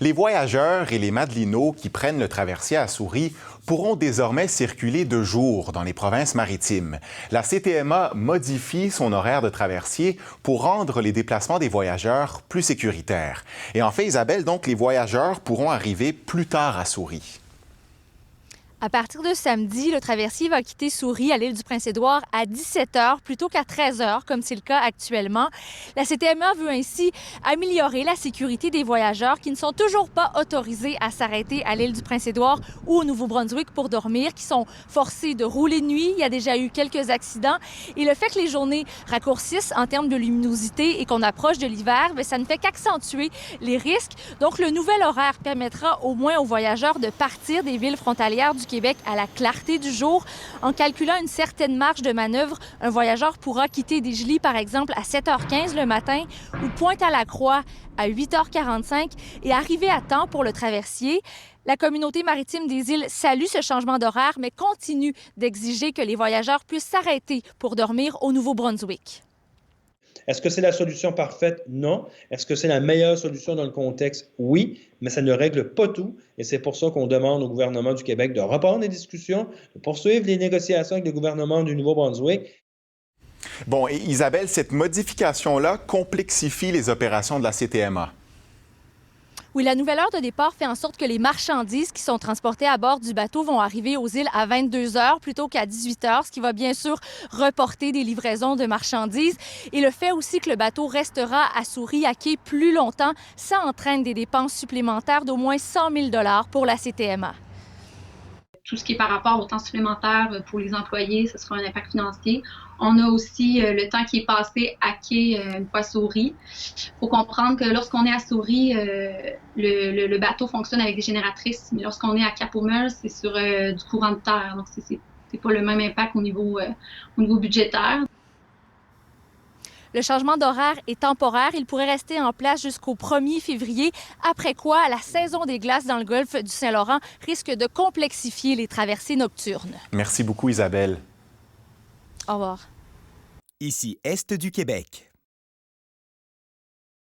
Les voyageurs et les Madelinots qui prennent le traversier à Souris pourront désormais circuler de jour dans les provinces maritimes. La CTMA modifie son horaire de traversier pour rendre les déplacements des voyageurs plus sécuritaires. Et en fait, Isabelle, donc, les voyageurs pourront arriver plus tard à Souris. À partir de samedi, le traversier va quitter Souris à l'île du Prince-Édouard à 17 h plutôt qu'à 13 h, comme c'est le cas actuellement. La CTMA veut ainsi améliorer la sécurité des voyageurs qui ne sont toujours pas autorisés à s'arrêter à l'île du Prince-Édouard ou au Nouveau-Brunswick pour dormir, qui sont forcés de rouler de nuit. Il y a déjà eu quelques accidents. Et le fait que les journées raccourcissent en termes de luminosité et qu'on approche de l'hiver, ça ne fait qu'accentuer les risques. Donc, le nouvel horaire permettra au moins aux voyageurs de partir des villes frontalières du Québec à la clarté du jour. En calculant une certaine marge de manœuvre, un voyageur pourra quitter des Deschly, par exemple, à 7h15 le matin ou Pointe-à-la-Croix à 8h45 et arriver à temps pour le traversier. La communauté maritime des îles salue ce changement d'horaire, mais continue d'exiger que les voyageurs puissent s'arrêter pour dormir au Nouveau-Brunswick. Est-ce que c'est la solution parfaite? Non. Est-ce que c'est la meilleure solution dans le contexte? Oui, mais ça ne règle pas tout. Et c'est pour ça qu'on demande au gouvernement du Québec de reprendre les discussions, de poursuivre les négociations avec le gouvernement du Nouveau-Brunswick. Bon, et Isabelle, cette modification-là complexifie les opérations de la CTMA. Oui, la nouvelle heure de départ fait en sorte que les marchandises qui sont transportées à bord du bateau vont arriver aux îles à 22 h plutôt qu'à 18 h, ce qui va bien sûr reporter des livraisons de marchandises. Et le fait aussi que le bateau restera à Souris à quai plus longtemps, ça entraîne des dépenses supplémentaires d'au moins 100 000 $ pour la CTMA. Tout ce qui est par rapport au temps supplémentaire pour les employés, ce sera un impact financier. On a aussi le temps qui est passé à quai une fois à Souris. Il faut comprendre que lorsqu'on est à Souris, le bateau fonctionne avec des génératrices, mais lorsqu'on est à Cap-aux-Meules, c'est sur du courant de terre. Donc, c'est pas le même impact au niveau budgétaire. Le changement d'horaire est temporaire. Il pourrait rester en place jusqu'au 1er février, après quoi la saison des glaces dans le golfe du Saint-Laurent risque de complexifier les traversées nocturnes. Merci beaucoup, Isabelle. Au revoir. Ici Est du Québec.